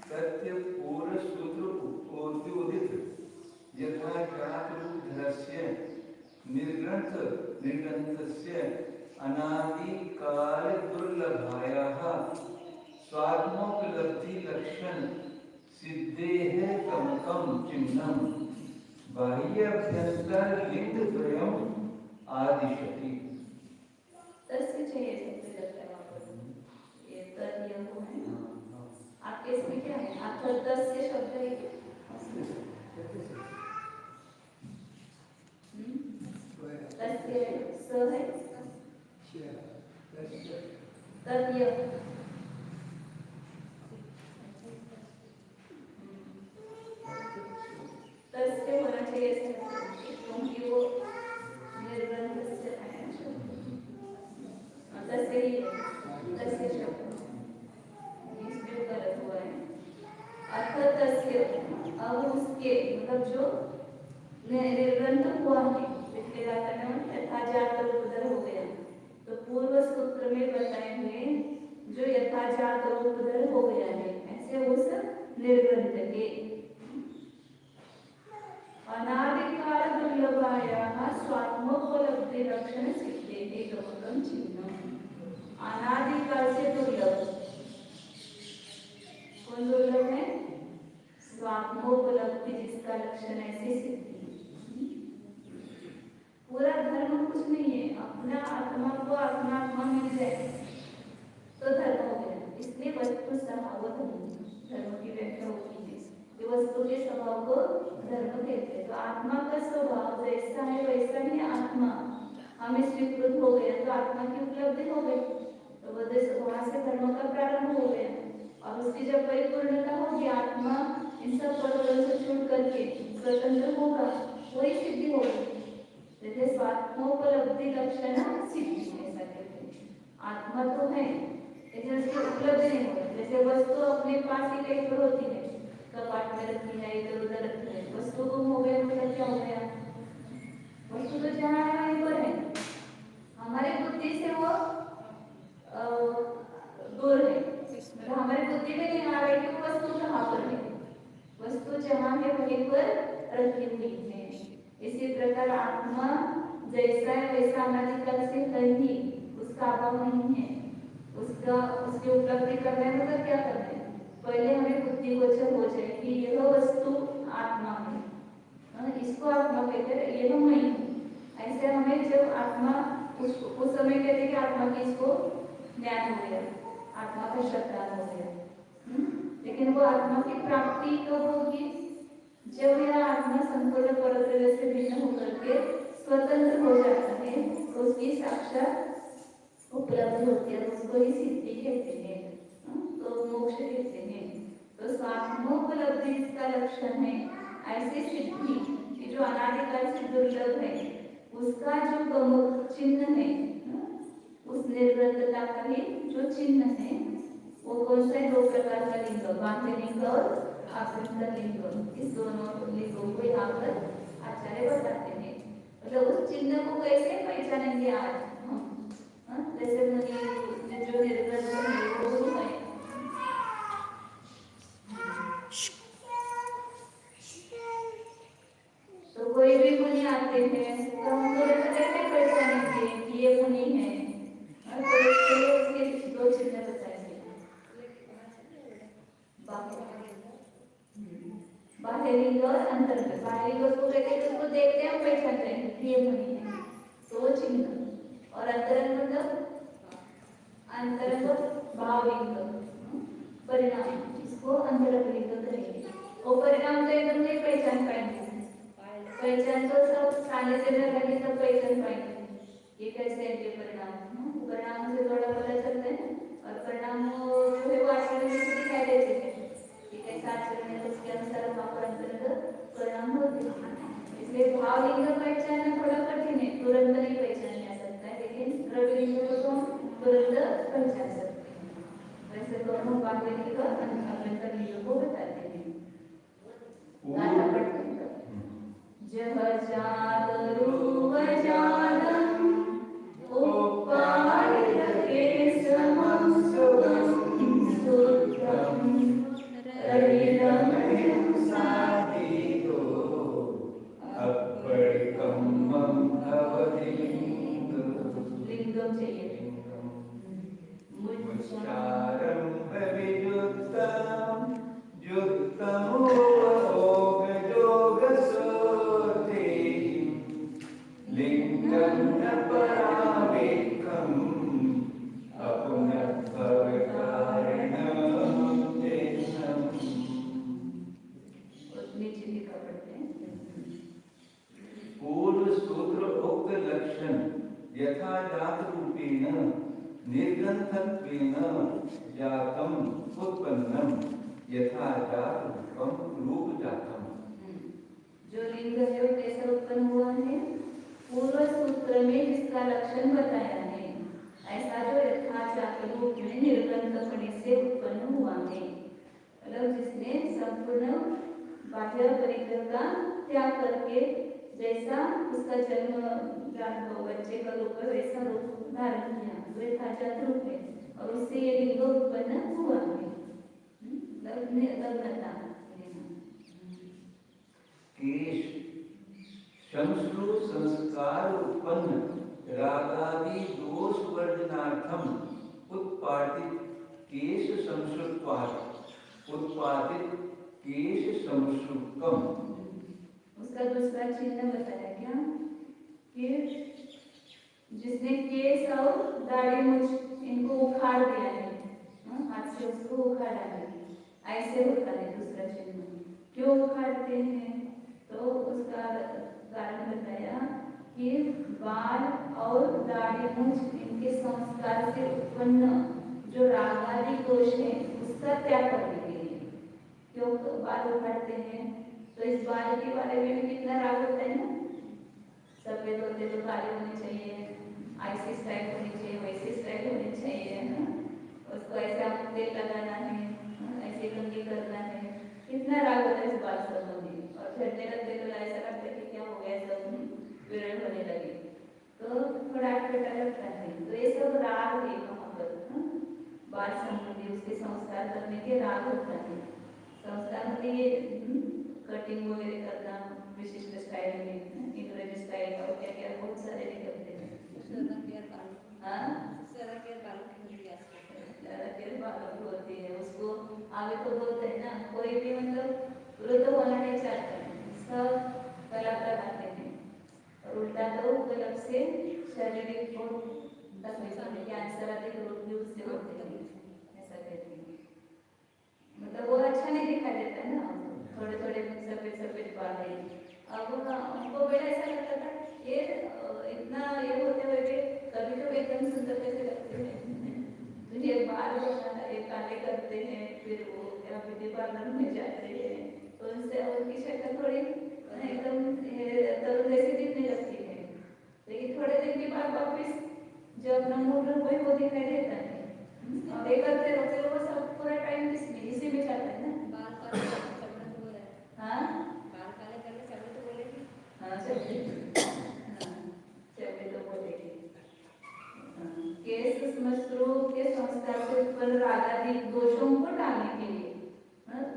सत्य पूर्ण सूत्र उदित यथा जात रूप धरस्य निर्ग्रंथ निर्गंथस्य अनादि काल दुर्लभायाः स्वात्मोपलब्धि लक्षण सिद्धेः कमकम चिन्हम बाह्य अभ्यंतर लिंग द्वयम आदिशति। तस्य चाहिए सबसे लगता है आपको ये तर्क को है आपके इसमें क्या है आपका तस्य शब्द है तस्य स है तद्य तस्य होना चाहिए क्योंकि वो निर्बंध से है तस्य ही तस्य शब्द इसमें गलत हुआ है अर्थ तस्य अब उसके मतलब जो निर्बंध हुआ है पिछले व्याकरण में यथाजात रूपधर हो गया तो पूर्व सूत्र में बताए हुए जो यथाजात रूपधर हो गया है ऐसे उस निर्बंध के अनादिकाल दुर्लभायाः स्वात्मोपलब्धि लक्षण सिद्धेति गमकम चिन्हम। अनादिकाल से दुर्लभ कौन दुर्लभ है स्वात्मोपलब्धि जिसका लक्षण ऐसे सिद्धि पूरा धर्म कुछ नहीं है अपना आत्मा को अपना आत्मा मिल जाए तो धर्म हो गया इसलिए वस्तु सहावत धर्म की व्याख्या होती है कि वस्तु वस्तु के स्वभाव को धर्म कहते हैं। तो आत्मा का स्वभाव जैसा है वैसा ही आत्मा हमें स्वीकृत हो गया तो आत्मा की उपलब्धि हो गई। तो वहां से धर्म का प्रारंभ हो गया और उसकी जब परिपूर्णता होगी आत्मा इन सब पदों से छूट करके स्वतंत्र होगा, वही सिद्धि होगी। जैसे स्वात्मोपलब्धि लक्षण सिद्धि ऐसा कहते हैं। आत्मा तो है लेकिन उसकी उपलब्धि नहीं होती। जैसे वस्तु अपने पास ही कहीं पर होती है, कपाट में रखी है, इधर उधर रखी है, वस्तु गुम हो गया मतलब क्या हो गया? वस्तु तो जहाँ है वहीं पर है, हमारी बुद्धि से वो दूर है। मतलब हमारी बुद्धि में नहीं आ रहा है कि वो वस्तु कहाँ पर है। वस्तु जहाँ है वहीं पर रखी हुई है। इसी प्रकार आत्मा जैसा है वैसा अनादिकाल से कहीं उसका अभाव नहीं है। उसकी उपलब्धि करना है मतलब क्या करना है? पहले हमें बुद्धि गोचर हो जाए कि यह वस्तु आत्मा है, इसको आत्मा कहते हैं, यह मैं हूँ। ऐसे हमें जब आत्मा उस समय कहते हैं कि आत्मा की इसको ज्ञान हो गया, आत्मा का शब्दार्थ हो गया। लेकिन वो आत्मा की प्राप्ति कब होगी? जब यह आत्मा संपूर्ण परद्रव्य से भिन्न होकर के स्वतंत्र हो जाता है तो उसकी साक्षात उपलब्धि होती है, उसको ही सिद्धि कहते हैं, तो मोक्ष कहते हैं। तो स्वात्मोपलब्धि इसका लक्षण है। ऐसी सिद्धि कि जो अनादिकाल से दुर्लभ है उसका जो प्रमुख चिन्ह है, उस निर्बंधता का ही जो चिन्ह है वो कौन सा है? 2 प्रकार का लिंग, बाह्य लिंग और आभ्यंतर लिंग। इस दोनों लिंगों को यहाँ पर आचार्य बताते हैं। मतलब उस चिन्ह को कैसे पहचानेंगे आज हम? जैसे मुनि जो निर्बंध है वो गुरु है, तो कोई भी मुनि आते हैं तो हम तुरंत कैसे पहचानेंगे कि ये मुनि है? तो इसके लिए उसके 2 चिन्ह बताएंगे। बाह्य लिंग और अंतर्गत। बाह्य लिंग उसको कहते हैं, उसको देखते हैं हम पहचानते हैं कि ये मुनि है, तो वो चिन्ह। और अंतरंग मतलब अंतरंग भावलिंग परिणाम, इसको अंतरंग लिंग कहेंगे। वो परिणाम तो एकदम नहीं पहचान पाएंगे, पहचान तो सब सानिध्य में रहेंगे तब पहचान पाएंगे ये कैसे है ये परिणाम। परिणाम से थोड़ा पता चलता है और परिणाम जो है वो आचरण में दिखाई देते हैं कि कैसा आचरण है, उसके अनुसार वहाँ पर अंतर्गत परिणाम होते हैं। इसलिए भावलिंग पहचानना थोड़ा कठिन है, तुरंत नहीं पहचान जा सकता है, लेकिन द्रव्यलिंग को तो तुरंत पहचान सकते हैं। वैसे दोनों बाह्य लिंग और आभ्यंतर लिंग को बताते हैं। गाथा पढ़ते हैं जह जागरूक जानम उपाय के समम सुगम सुत्रम रविरम साधितो अपरिकम्मं भवलिंग। लिंगम चाहिए। मुच्चारं विजुक्तं युक्तं लिंगं न परावेकं अपनत्वकारणं तेषां। नीचे लिखा पढ़ते हैं। पूर्व सूत्र उक्त लक्षण यथाजात रूपेण निर्गंथत्वेन जातम उत्पन्नम यथाजात रूप जातम। जो लिंग है वो कैसे उत्पन्न हुआ है? पूर्व सूत्र में जिसका लक्षण बताया है, ऐसा जो यथाजात रूप में निर्गंथपने से उत्पन्न हुआ है। मतलब जिसने संपूर्ण बाह्य परिग्रह का त्याग करके जैसा उसका जन्म बच्चे का रूप है वैसा रूप धारण किया, वो यथाजात रूप है और उससे ये लिंग उत्पन्न हुआ है। लग्नता केश संस्कृत संस्कार उत्पन्न रागादि दोष वर्जनार्थम उत्पादित केश संस्कृतवाद उत्पादित केश संस्कृतम। उसका दूसरा चिन्ह बताया क्या कि जिसने केस और दाढ़ी मूंछ इनको उखाड़ दिया है, हाथ से उसको उखाड़ा है, ऐसे होता है दूसरा चिन्ह क्यों उखाड़ते हैं? तो उसका कारण बताया कि बाल और दाढ़ी मूंछ इनके संस्कार से उत्पन्न जो राग आदि दोष है उसका त्याग करने के लिए। क्यों बाल उखाड़ते हैं? तो इस बाल के बारे में भी कितना राग होता है ना, सफेद होते तो काले होने चाहिए, ऐसी स्टाइल होनी चाहिए, वैसी स्टाइल होनी चाहिए ना, उसको ऐसा तेल लगाना है, ऐसे कंघी करना है, कितना राग होता है इस बात संबंधी। और झड़ने लगते तो ऐसा लगता है कि क्या हो गया, सब विरल होने लगे, तो थोड़ा अटपटा लगता है। तो ये सब राग है वहाँ पर, बाल संबंधी उसके संस्कार करने के राग होता है। संस्कार मतलब ये कटिंग वगैरह करना विशिष्ट स्टाइल में, इंग्रजी स्टाइल और क्या क्या बहुत सारे निकलते हैं। बालों होती है उसको आगे तो बोलते हैं ना, कोई भी मतलब वृद्ध होना नहीं चाहता है, सब गलत लगाते हैं और उल्टा तो गलत से शारीरिक बहुत तकलीफ होती है, कैंसर आदि रोग भी उससे होते हैं, ऐसा कहते हैं। मतलब वो अच्छा नहीं दिखाई देता है ना, थोड़े थोड़े सफेद सफेद बाल है। अब उनको बेटा ऐसा लगता था ये इतना ये होते हुए भी कभी तो एकदम सुंदर कैसे लगते हैं, ये बाल ये काले करते हैं, फिर वो ब्यूटी पार्लर में जाते हैं तो उनसे उनकी शक्ल थोड़ी एकदम तरुण जैसी दिखने लगती है, लेकिन थोड़े दिन के बाद वापिस जो अपना मूड वही वो दिखाई देता है। और ये करते रहते वो सब पूरा टाइम इसी में जाता है ना। बाल काले करने तो बोले, हाँ बाल काले करने चले तो बोलेगी, हाँ चले तो बोलेगी। केस श्मश्रु के संस्कार से उत्पन्न राग आदि दोषों को टालने के लिए,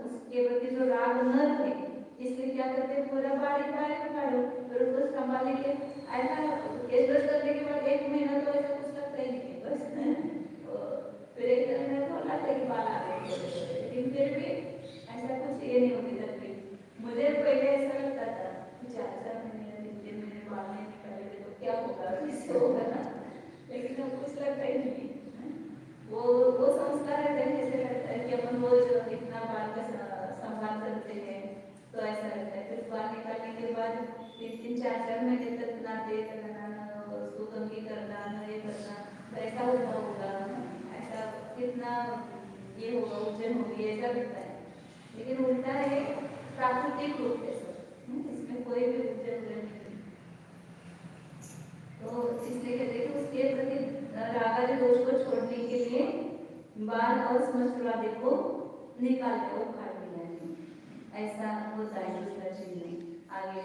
उसके प्रति जो राग न रहे इसलिए क्या करते हैं, पूरा बाल उखाड़ो, फिर उसको संभालने के ऐसा केस ब्रश करने के बाद 1 महीना तो ऐसा कुछ लगता ही नहीं है, बस फिर 1 महीना तो लगता है कि बाल आ गए, लेकिन फिर भी ऐसा कुछ ये नहीं होती तकलीफ। मुझे पहले ऐसा लगता था 4 महीने 3 महीने बाल नहीं निकाले तो क्या होगा, किससे होगा ना, लेकिन अब कुछ लगता ही नहीं। वो संस्कार है, जैसे लगता है कि अपन रोज इतना बाल का संभाल करते हैं तो ऐसा लगता है। फिर बाल निकालने के बाद 3-4 महीने तक ना तेल लगाना, उसको कंघी करना, ये करना, तो ऐसा होता होगा, ऐसा कितना ये होगा, उज्जैन होगी, ऐसा लगता है। लेकिन उल्टा है, प्राकृतिक रूप है सब, इसमें कोई भी उज्जैन नहीं। तो इसलिए कहते हैं कि उसके प्रति राग आदि दोष को छोड़ने के लिए बाल और श्मश्रु आदि को निकाल के उखाड़ दिया है, ऐसा होता है दूसरा चिन्ह। आगे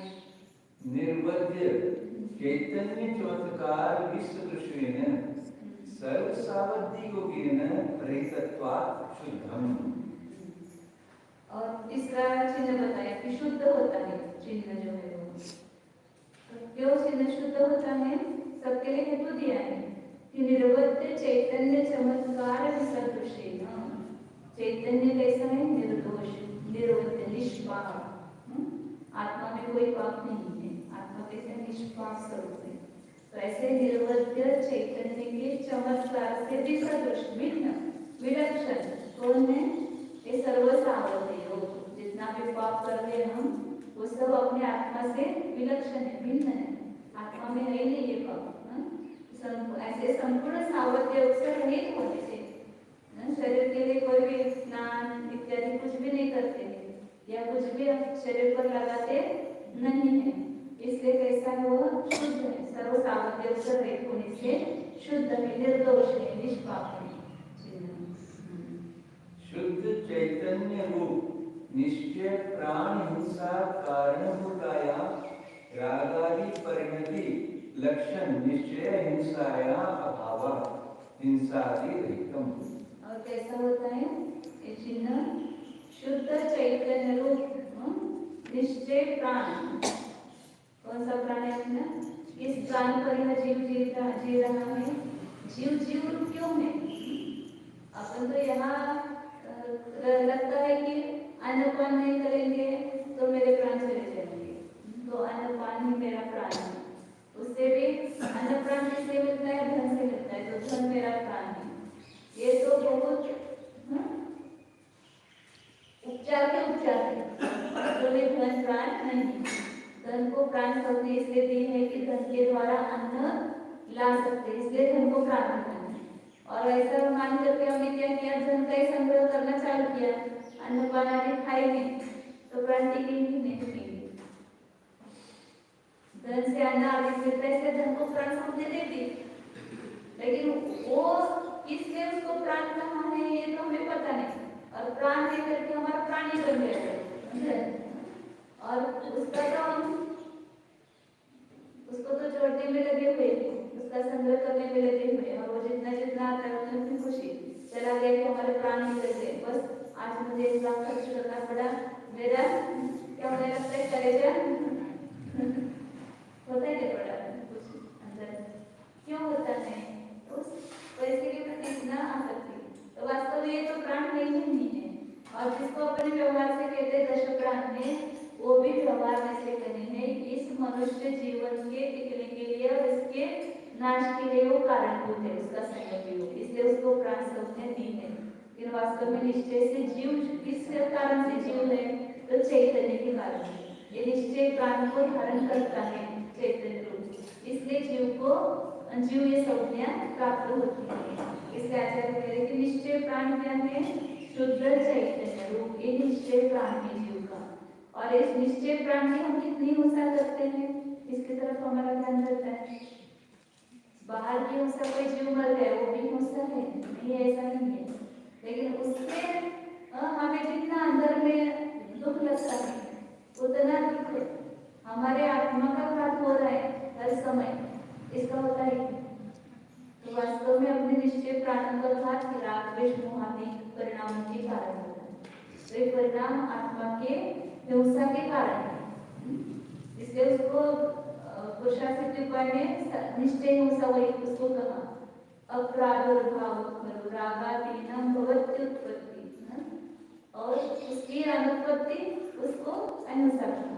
निर्वध्य चैतन्य चमत्कार विश्व दृष्टिन सर्व सावधि को गिरन रहितत्वात् शुद्धम। और तीसरा चिन्ह बताया कि शुद्ध होता है चिन्ह जो है वो। क्यों चिन्ह शुद्ध होता है, सबके लिए हेतु दिया है कि निर्वध्य चैतन्य चमत्कार विसदृश, चैतन्य कैसा है, निर्दोष, निर्वध्य, निष्पाप, आत्मा में कोई पाप नहीं है, आत्मा कैसे निष्पाप स्वरूप है। तो ऐसे निर्वध्य चैतन्य के चमत्कार से विसदृश, भिन्न, विलक्षण कौन है, ये सर्वसावध है, जितना भी पाप कर रहे हम वो सब अपने आत्मा से विलक्षण है, भिन्न है, आत्मा में है नहीं ये पाप। ऐसे संपूर्ण सावध्य से रहित होने से शरीर के लिए कोई भी स्नान इत्यादि कुछ भी नहीं करते या कुछ भी शरीर पर लगाते नहीं है, इसलिए कैसा है वो शुद्ध है, सर्व सावध्य से रहित होने से शुद्ध है, निर्दोष है, निष्पाप है। शुद्ध चैतन्य रूप निश्चय प्राण हिंसा कारणभूताया रागादि परिणति लक्षण निश्चय हिंसाया अभाव हिंसादि रहितम। और कैसा होता है ये चिन्ह, शुद्ध चैतन्य रूप निश्चय प्राण, कौन सा प्राण है अपना, इस प्राण पर यह जीव जी रहा है, जीव रूप क्यों है, अपन तो यहाँ लगता है कि अन्नपान नहीं करेंगे तो मेरे प्राण चले जाएंगे, तो अन्नपान ही मेरा प्राण है, उससे भी अन्न प्राण किससे मिलता है, धन से मिलता है, तो धन मेरा प्राण है। ये तो बहुत उपचार के उपचार है, सबने इसलिए दी है कि धन के द्वारा अन्न ला सकते, इसलिए धन को प्राण बनाना है। और ऐसा मान करके हमने क्या किया, धन का ही संग्रह करना चालू किया, अन्न पान आदि खाएंगे तो प्राण टिकेंगे नहीं टिकेंगे। धन से अन्न आदि मिलता है, इसलिए धन को प्राण हमने दे दी, लेकिन वो किसने उसको प्राण कहा है ये तो हमें पता नहीं, और प्राण दे करके हमारा प्राणी बन गया और उसका तो हम उसको तो जोड़ने में लगे हुए थे, उसका संग्रह करने में लगे हुए, और वो जितना जितना आता है उतनी उतनी खुशी चला गया कि हमारे प्राण निकल गए। बस आज मुझे 1 लाख खर्च करना पड़ा, मेरा क्या होने लगता है, करेगा होता है बड़ा कुछ अंदर, क्यों होता है उस पैसे के प्रति इतना आसक्ति। तो वास्तव में ये तो प्राण नहीं है, और जिसको अपने व्यवहार से कहते हैं दश प्राण में, वो भी व्यवहार में से करने हैं इस मनुष्य जीवन के टिकने के लिए और इसके नाश के लिए वो कारणभूत है, उसका संयोग, इसलिए उसको प्राण संज्ञा दी है। लेकिन वास्तव में निश्चय से जीव किस कारण से जीव है, तो चैतन्य के कारण। ये निश्चय प्राण को धारण करता है चैतन्य रूप, इसलिए जीव ये संज्ञा प्राप्त होती है। इसलिए आचार्य कह रहे कि निश्चय प्राण क्या है, शुद्ध चैतन्य रूप, ये निश्चय प्राण है जीव का। और इस निश्चय प्राण की हम कितनी हिंसा करते हैं, इसकी तरफ हमारा ध्यान रहता है। बाहर की हिंसा, कोई जीव मर गया वो भी हिंसा है, नहीं ऐसा नहीं है, लेकिन उससे हमें जितना अंदर में दुख लगता है उतना दुख हमारे आत्मा का घात हो रहा है हर समय, इसका होता है। तो वास्तव में अपने निश्चय प्राण का घात राग द्वेष मोह आदि परिणामों के कारण होता है। तो ये परिणाम आत्मा के हिंसा के कारण है, इसलिए उसको पुरुषार्थ उपाय में निश्चय हिंसा वही उसको कहा, अप्रादुर्भाव करो रागादीनम भवति उत्पत्ति, और उसकी अनुत्पत्ति उसको अहिंसा कहा।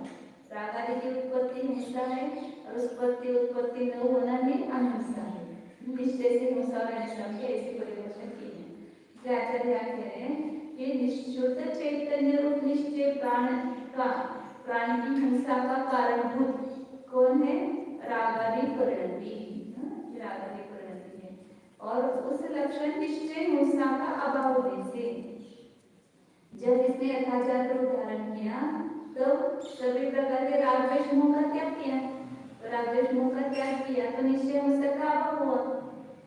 रागादि की उत्पत्ति हिंसा है और उत्पत्ति न होना भी अहिंसा है। निश्चय से हिंसा और अहिंसा की ऐसी परिभाषा की है। आचार्य कह रहे हैं कि निश्चुत चैतन्य रूप निश्चय प्राण की हिंसा का कारणभूत कौन है, रागादि परिणति है, और उस लक्षण निश्चय हिंसा का अभाव से जब इसने यथाचार रूप धारण किया तब सभी प्रकार के राग द्वेष मोह का त्याग किया, तो राग द्वेष मोह का त्याग किया तो निश्चय हिंसा का अभाव हुआ,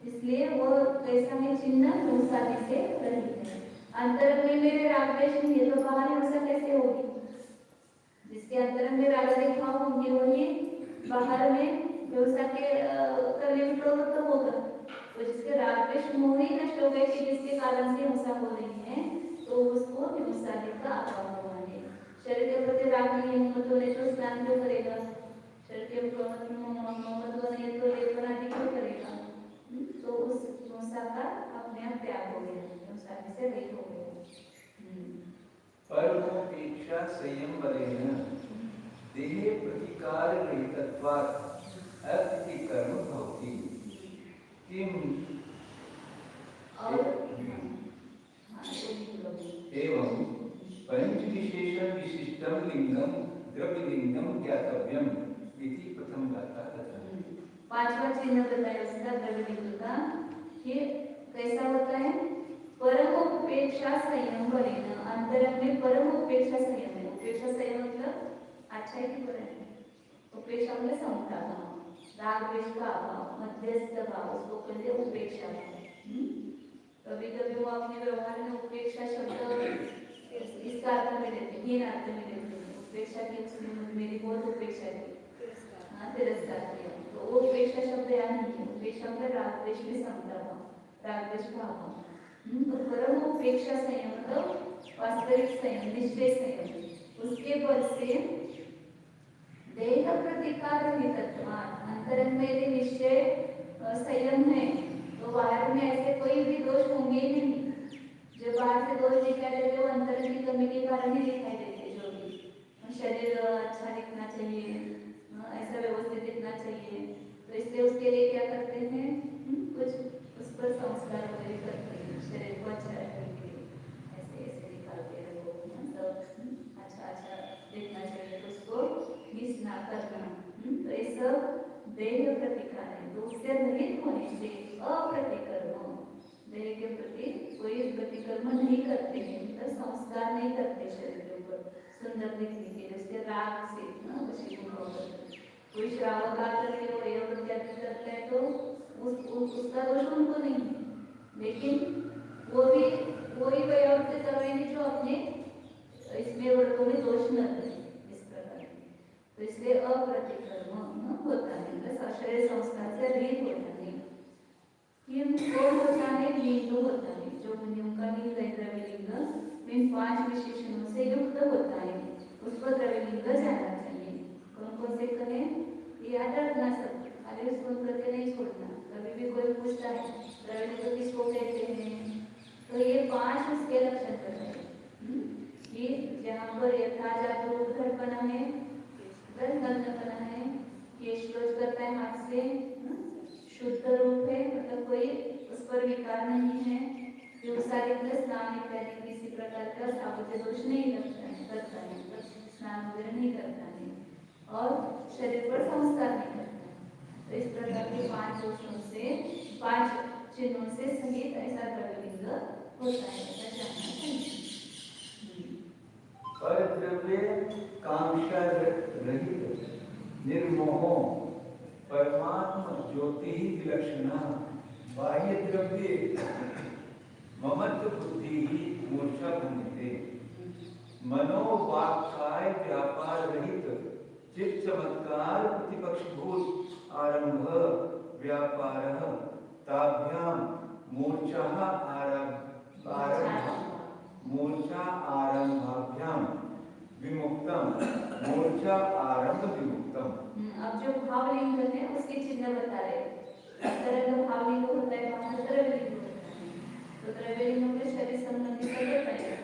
इसलिए वो कैसा है, चिन्ह हिंसा से रहित है। अंतरंग में मेरे राग द्वेष नहीं है तो बाहर हिंसा कैसे होगी, जिसके अंतरंग में राग द्वेष भाव होंगे वही बाहर में हिंसा के करने में प्रवृत्त होगा। तो जिसके राग द्वेष मोह ही नष्ट हो गए कि जिसके कारण से हिंसा हो रही है, तो उसको हिंसा का अभाव हुआ है। शरीर के प्रति राग नहीं हिम्मत होने तो स्नान क्यों करेगा, शरीर के मोहम्मद होने तो लेपन आदि क्यों करेगा, तो उस हिंसा का अपने आप त्याग हो गया, हिंसा से रहित हो गया। परमोपेक्षा संयमवरेण देहे प्रतिकार रहितत्वात् अर्थ कर्म भवति किम एवं पंच विशेषण विशिष्टम लिंगम द्रव्य लिंगम ज्ञातव्यम इति प्रथम गाथा कथन। पांचवा चिन्ह बताया उसका द्रव्य लिंग का, ये कैसा होता है, परम उपेक्षा संयम वरेण, अंतरंग में परम उपेक्षा संयम है। उपेक्षा संयम मतलब अच्छा है कि बुरा है, उपेक्षा मतलब समता भाव, राग द्वेष का अभाव, मध्यस्थ भाव, उसको कहते हैं उपेक्षा भाव। कभी कभी वो अपने व्यवहार में उपेक्षा शब्द इसका अर्थ में लेते हैं, हीन अर्थ में लेते हैं, उपेक्षा की मेरी बहुत उपेक्षा की, हाँ तिरस्कार किया, तो वो उपेक्षा शब्द यहाँ नहीं है। उपेक्षा में राग द्वेष भी समता भाव, राग द्वेष का अभाव। तो परम उपेक्षा संयम मतलब वास्तविक संयम, निश्चय संयम, उसके बल से देह प्रतिकार रहितत्वात्, अंतरंग में यदि निश्चय संयम है तो बाहर में ऐसे कोई भी दोष होंगे ही नहीं। जो बाहर से दोष दिखाई देते वो अंतरंग की कमी के कारण ही दिखाई देते। जो भी शरीर अच्छा दिखना चाहिए, ऐसा व्यवस्थित दिखना चाहिए, तो इसलिए उसके लिए क्या करते हैं, कुछ उस पर संस्कार वगैरह करते हैं, शरीर को अच्छा रखने के लिए ऐसे ऐसे दिखाते हैं लोग, मतलब अच्छा अच्छा दिखना चाहिए तो उसको मिस ना करना, ये सब देह प्रतिकार है। तो उससे रहित होने से अप्रतिकर्म, देह के प्रति कोई प्रतिकर्म नहीं करते हैं, मतलब संस्कार नहीं करते शरीर के ऊपर सुंदर दिखने के लिए, उसके राग से वशीभूत होकर कोई श्रावक आकर के वो यह प्रत्यादि करता है तो उसका दोष उनको नहीं है, लेकिन वो भी वही वयोवृत्ति करेंगे जो अपने इसमें वर्गों में दोष न करें इस प्रकार। तो इसलिए अप्रतिकर्म होता है, शरीर संस्कार से रहित होता है। कौन होता है? लिंग होता है, जो मुनियों का लिंग है द्रव्यलिंग इन 5 विशेषणों से युक्त होता है, उसको द्रव्यलिंग जाना चाहिए। कौन कौन से कहें ये याद रखना, सब खाली सुन करके नहीं छोड़ना। कभी भी कोई पूछता है द्रव्यलिंग किसको कहते हैं, तो ये 5 उसके लक्षण बताए कि जहाँ पर यथा जागरूक घटपना है, गंधपना है, केशलोच करता है हाथ से, शुद्ध रूप है, मतलब कोई उस पर विकार नहीं है, स्नान इत्यादि किसी प्रकार का सावध्य दोष नहीं लगता है, करता है, स्नान वगैरह नहीं करता है, और शरीर पर संस्कार नहीं करता है। तो इस प्रकार के 5 दोषों से, 5 चिन्हों से सहित ऐसा द्रव्यलिंग होता है, ऐसा जानना चाहिए। पर द्रव्य कांक्षा रहित निर्मोह परमात्म ज्योति विलक्षण बाह्य द्रव्य ममत्व बुद्धि मूर्छा भंगते मनोवाक्काय व्यापार रहित चित्त चमत्कार प्रतिपक्षभूत आरंभ व्यापार ताभ्याम मूर्छा आरंभाभ्याम विमुक्तम मूर्छा आरंभ विमुक्तम। अब जो भावलिंग है उसके चिन्ह बता रहे हैं। तरंग भावलिंग होता है, बाहर द्रव्यलिंग होता है। तो द्रव्यलिंग में शरीर संबंधी सब बताया।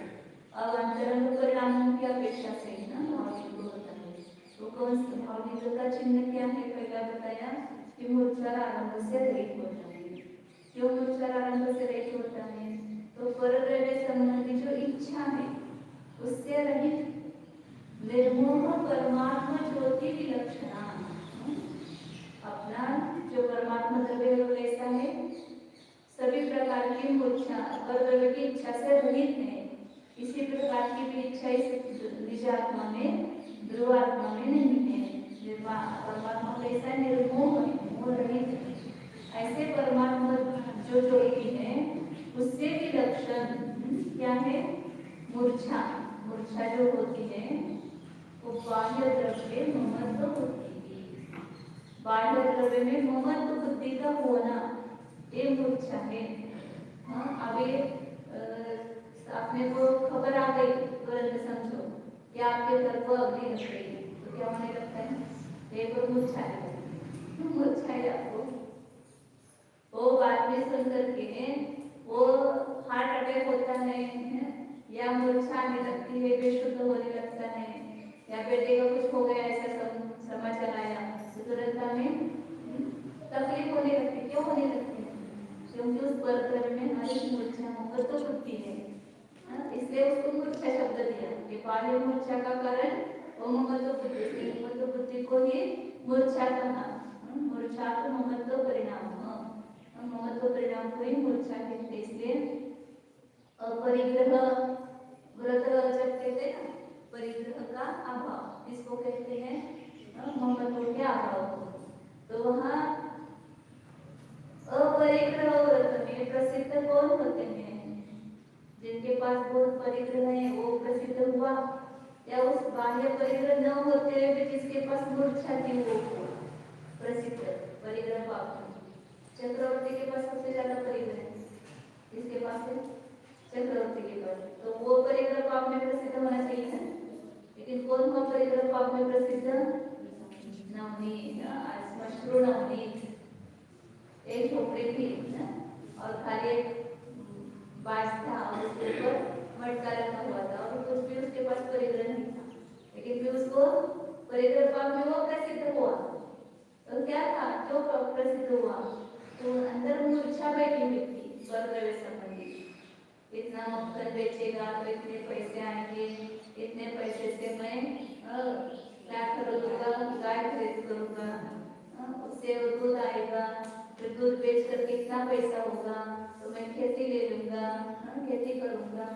अब अंतरंग परिणामों की अपेक्षा से ना भावलिंग होता है। तो कौन सा भावलिंग का चिन्ह क्या है? पहला बताया कि मूर्छा आरंभ से रहित होता है। क्यों मूर्छा आरंभ से रहित होता है? तो परद्रव्य संबंधी जो इच्छा है उससे रहित निर्मोह परमात्मा ज्योति विलक्षणा, अपना जो परमात्मा द्रव्य है वो कैसा है? सभी प्रकार की मूर्छा परद्रव्य की इच्छा से रहित है। इसी प्रकार की भी इच्छा इस निजात्मा में, ध्रुवात्मा में नहीं है। परमात्मा कैसा है? निर्मोह है, मोह रहित है। ऐसे परमात्मा जो ज्योति है उससे विलक्षण क्या है? मूर्छा। मूर्छा जो होती है वो बाह्य द्रव्य ममत्व बुद्धि, बाह्य द्रव्य में ममत्व बुद्धि का होना, ये मूर्छा है। अभी अपने को खबर आ गई, तुरंत समझो कि आपके घर को अग्नि लग गई, तो क्या होने लगता है? ये मूर्छा है, मूर्छा है आपको। वो बात में सुन करके वो हार्ट अटैक होता है या मूर्छा आने लगती है, बेशुद्ध होने लगता है, या बेटे का कुछ हो गया ऐसा समाचार आया, तो तुरंत हमें तकलीफ होने लगती है। क्यों होने लगती है? क्योंकि उस परद्रव्य में हमारी मूर्छा ममत्व बुद्धि है, इसलिए उसको मूर्छा शब्द दिया कि बाह्य मूर्छा का कारण वो ममत्व बुद्धि, ममत्व बुद्धि को ही मूर्छा कहा। मूर्छा तो ममत्व परिणाम, ममत्व परिणाम को ही मूर्छा कहते। इसलिए अपरिग्रह व्रत जब कहते हैं ना, परिग्रह का अभाव, इसको कहते हैं ममत्व के अभाव को। तो वहाँ अपरिग्रह व्रत में प्रसिद्ध कौन होते हैं? जिनके पास बहुत परिग्रह है वो प्रसिद्ध हुआ, या उस बाह्य परिग्रह न होते हुए जिसके पास मूर्छा थी वो प्रसिद्ध परिग्रह पाप। चक्रवर्ती के पास सबसे ज्यादा परिग्रह है, इसके पास है चक्रवर्ती के पास, तो वो परिग्रह पाप में प्रसिद्ध होना चाहिए ना। लेकिन कौन हुआ परिग्रह पाप में प्रसिद्ध? नवनीत, मशरू नवनीत। एक झोपड़ी थी ना, और खाली एक बाज था और उसके ऊपर मटका रखा हुआ था, और कुछ भी उसके पास परिग्रह नहीं था, लेकिन भी उसको परिग्रह पाप में वो प्रसिद्ध हुआ। तो क्या था जो प्रसिद्ध हुआ? तो अंदर मूर्छा बैठी हुई थी परद्रव्य संबंधी। इतना मक्खन बेचेगा तो इतने पैसे आएंगे, इतने पैसे से मैं क्या खरीदूंगा, गाय खरीद करूंगा, उससे वो दूध आएगा, फिर दूध बेच कर कितना पैसा होगा, तो मैं खेती ले लूंगा, खेती करूंगा,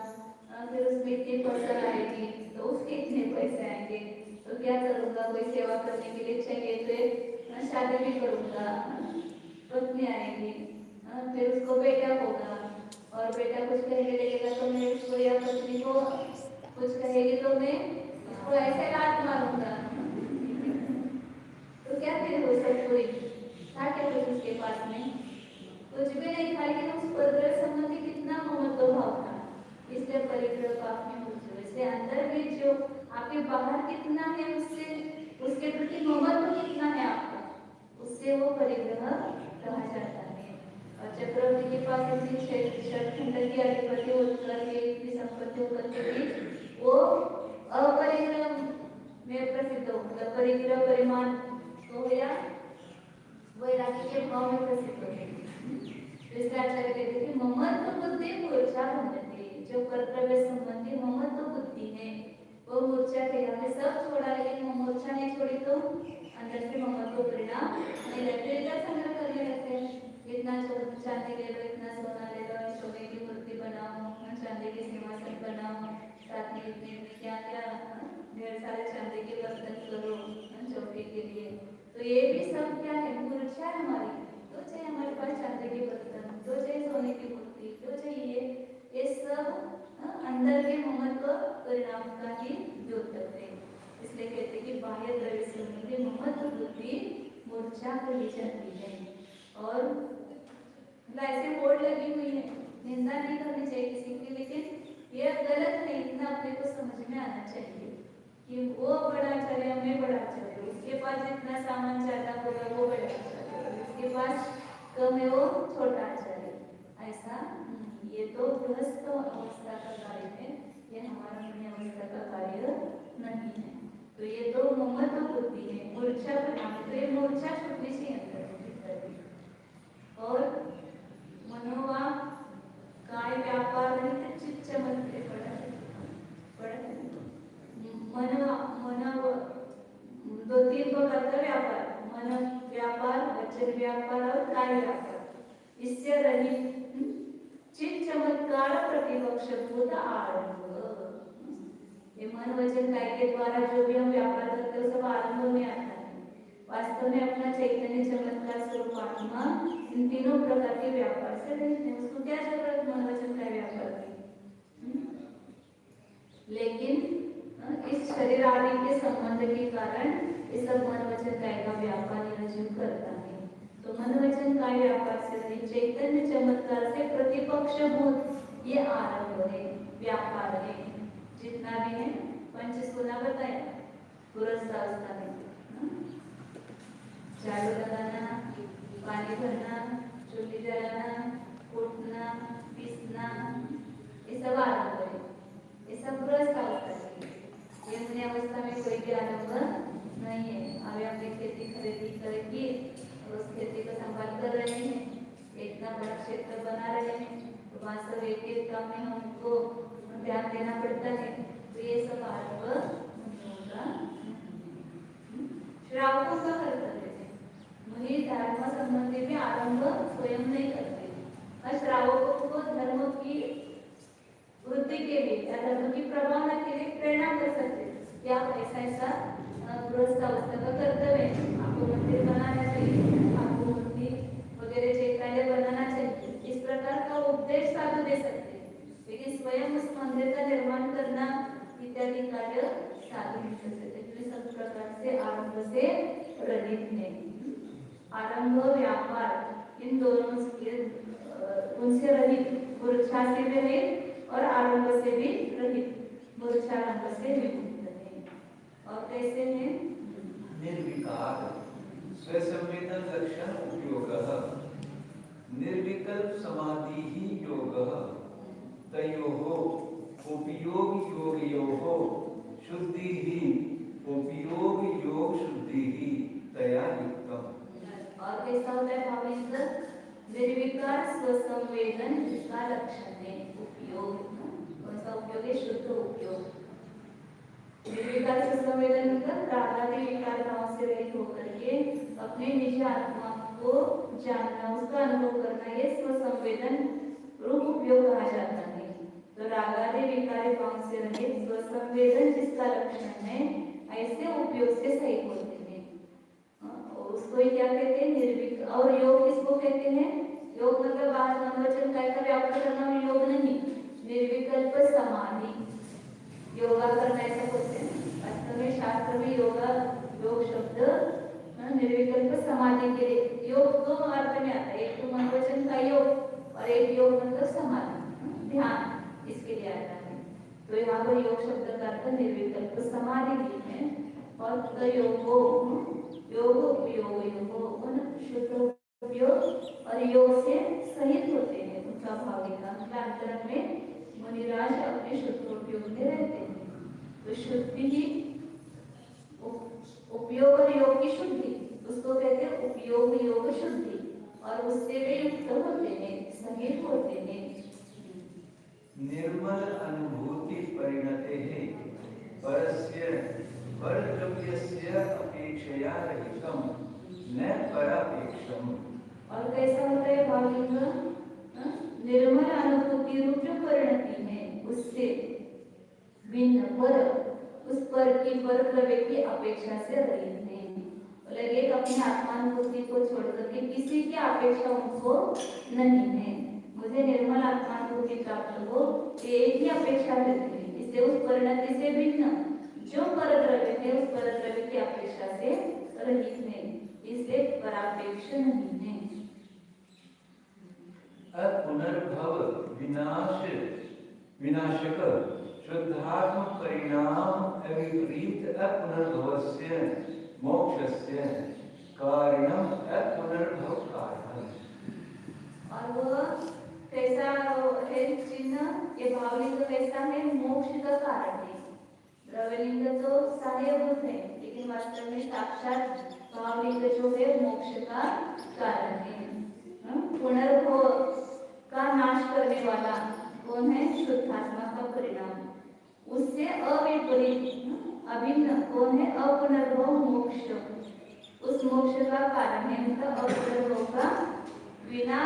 फिर उसमें इतनी फसल आएगी तो उसके इतने पैसे आएंगे, तो क्या करूंगा, कोई सेवा करने के लिए चाहिए तो एक शादी भी करूंगा, पत्नी आएगी, फिर उसको बेटा होगा, और बेटा कुछ कहने लगेगा तो मैं उसको या पत्नी को कुछ कहेगी तो मैं उसको ऐसे लात मारूंगा। तो क्या फिर वो सब कोई था क्या कुछ उसके पास में? कुछ भी नहीं था, लेकिन उस परिग्रह संबंधी कितना महत्व भाव था, इसलिए परिग्रह को आपने पूछो। इसलिए अंदर में जो आपके बाहर कितना है, उससे उसके प्रति महत्व कितना है आपका, उससे वो परिग्रह कहा जाता है। और चक्रवर्ती के पास इतनी षटखंड की अधिपति होकर के इतनी संपत्ति होकर के भी वो अपरिग्रह में प्रसिद्ध हो गया, परिग्रह परिमाण हो गया, वैराग्य के भाव में प्रसिद्ध हो गए। इसलिए आचार्य कहते हैं ममत्व बुद्धि मूर्छा भंजते, जो कर्तव्य संबंधी ममत्व बुद्धि है वो मूर्छा के हमें सब छोड़ा, लेकिन मूर्छा नहीं छोड़ी तो अंदर से ममत्व परिणाम नहीं लगते, इधर संग्रह करने लगते हैं, इतना चांदी ले लो, इतना सोना ले लो, सोने की मूर्ति बनाओ, चांदी के सिंहासन बनाओ, साथ में इतने क्या क्या ढेर सारे चांदी के बर्तन करो चौकी के लिए, तो ये भी सब क्या है, मूर्छा है हमारी। तो चाहिए हमारे पास चांदी के बर्तन, तो चाहिए सोने की मूर्ति, तो चाहिए, ये सब अंदर के महत्व परिणाम का ही द्योतक है। इसलिए कहते हैं कि बाह्य द्रव्य संबंधी महत्व बुद्धि मूर्छा कही जाती है। और ऐसे बोर्ड लगी हुई है, निंदा नहीं करनी चाहिए किसी की, लेकिन ये गलत है, इतना अपने को समझ में आना चाहिए कि वो बड़ा आचार्य मैं बड़ा आचार्य, उसके पास जितना सामान ज्यादा होगा वो बड़ा आचार्य, उसके पास कम है वो छोटा आचार्य, ऐसा ये तो गृहस्थ अवस्था का कार्य है, ये हमारा पुण्य अवस्था का कार्य नहीं है। तो ये तो महत्व बुद्धि है, मूर्छा परिणाम, तो ये मूर्छा छुट्टी से अंदर और मनोवा काय व्यापार नहीं चित्त चमत्ते मन 2-3 प्रकार का व्यापार, मन व्यापार, वचन व्यापार और काय व्यापार, इससे रहित चित्त चमत्कार प्रतिपक्ष भूत आरंभ। ये मन वचन काय के द्वारा जो भी हम व्यापार करते हैं सब आरंभ में आता है, वास्तव में अपना चैतन्य चमत्कार स्वरूप आत्मा इन तीनों प्रकार के व्यापार से रहित है, उसको क्या जरूरत मन वचन काय व्यापार की? लेकिन इस शरीर आदि के संबंध के कारण इस सब मन वचन काय का व्यापार निर्जन करता है। तो मन वचन काय व्यापार से रहित चैतन्य चमत्कार से प्रतिपक्ष भूत ये आरंभ है, व्यापार है, जितना भी है पंच सोना बताया पुरस्तावस्था में, झाड़ू लगाना, पानी भरना, चूल्ही जलाना, कूटना, पीसना, ये सब आरंभ है, ये सब पुरस्तावस्था है। ये पुण्य अवस्था में कोई भी आरंभ नहीं है। अभी हमने खेती खरीदी करेगी और उस खेती को संभाल कर रहे हैं, इतना बड़ा क्षेत्र बना रहे हैं, तो वहाँ सब एक एक काम में हमको ध्यान देना पड़ता है, तो ये सब आरंभ होगा। श्रावकों का कर्तव्य है, मुनि धर्म संबंधी में आरंभ स्वयं नहीं करते, और श्रावकों को धर्म की वृद्धि के लिए या धर्म की प्रभावना के लिए प्रेरणा कर सकते हैं कि आप ऐसा ऐसा गृहस्थ अवस्था का कर्तव्य है, आपको मंदिर बनाना चाहिए, आपको मूर्ति वगैरह चैत्यालय बनाना चाहिए, इस प्रकार का उपदेश साधु दे सकते हैं, लेकिन स्वयं उस मंदिर का निर्माण करना इत्यादि कार्य साधु नहीं कर सकते, क्योंकि सब प्रकार से आरंभ से रहित है। आरंभ व्यापार इन दोनों उनसे रहित, मूर्छा से भी रहित और आरंभ से भी रहित, मूर्छारंभ से विमुक्त है। और कैसे है? निर्विकार स्वसंवेदन लक्षण उपयोगः, निर्विकल्प समाधि ही योगः, तयोः उपयोग योगयोः शुद्धि ही उपयोग योग शुद्धि ही तया युक्तम्। और कैसा होता है भावेंद्र? निर्विकार स्वसंवेदन इसका लक्षण है उपयोग, कौन सा उपयोग है? शुद्ध उपयोग। निर्विकार संवेदन मतलब राग आदि विकार भाव से रहित होकर के अपने निज आत्मा को जानना, उसका अनुभव करना, ये स्वसंवेदन रूप उपयोग कहा जाता है। तो राग आदि विकार भाव से रहित स्वसंवेदन जिसका लक्षण है, ऐसे उपयोग से सहित होते हैं। और उसको क्या कहते हैं? निर्विकार। और योग किसको कहते हैं? योग मतलब बाहर मनोवचन काय का व्याप्त करना योग नहीं, निर्विकल्प समाधि योगा करना ऐसा बोलते हैं। वास्तव में शास्त्र में योगा योग शब्द निर्विकल्प समाधि के लिए योग दो अर्थ में आता है, एक तो मनोवचन का योग और एक योग मतलब समाधि ध्यान, इसके लिए आता है। तो यहाँ पर योग शब्द का अर्थ निर्विकल्प समाधि भी है। और योगो योग उपयोग योग शुद्ध उपयोग और योग से सहित होते हैं, उनका भाव लिखा मतलब अंतरंग में मुनिराज अपने शुद्ध उपयोग में रहते हैं। तो शुद्धि ही उपयोग और योग की शुद्धि, उसको कहते हैं उपयोग योग शुद्धि, और उससे वे युक्त होते हैं, सहित होते हैं। निर्मल अनुभूति परिणते है परस्य परद्रव्यस्य अपेक्षया रहितम न परापेक्षम। और कैसा होता है भावलिंग? निर्मल अनुभूति रूप जो परिणति है उससे भिन्न पर, उस पर की पर द्रव्य की अपेक्षा से रहित है। मतलब एक अपनी आत्मानुभूति को छोड़कर के किसी की अपेक्षा उनको नहीं है। मुझे निर्मल आत्मानुभूति प्राप्त हो, एक ही अपेक्षा रहती है। इससे उस परिणति से भिन्न जो पर द्रव्य है उस पर द्रव्य की अपेक्षा से रहित है, इसलिए परापेक्ष नहीं है। पुनर्भव विनाशक शुद्धात्म परिणाम अविपरीत पुनर्भवस्य मोक्षस्य कारणम पुनर्भव कारण। और वो कैसा है चिन्ह? ये भावलिंग कैसा है? मोक्ष का कारण है। द्रव्यलिंग तो सहायभूत है, लेकिन वास्तव में साक्षात भावलिंग जो है मोक्ष का कारण है। पुनर्भव का नाश करने वाला कौन है? शुद्धात्मा का परिणाम, उससे अविपरीत अभिन्न कौन है? अपुनर्भव मोक्ष, उस मोक्ष का कारण है। मतलब अपुनर्भव का बिना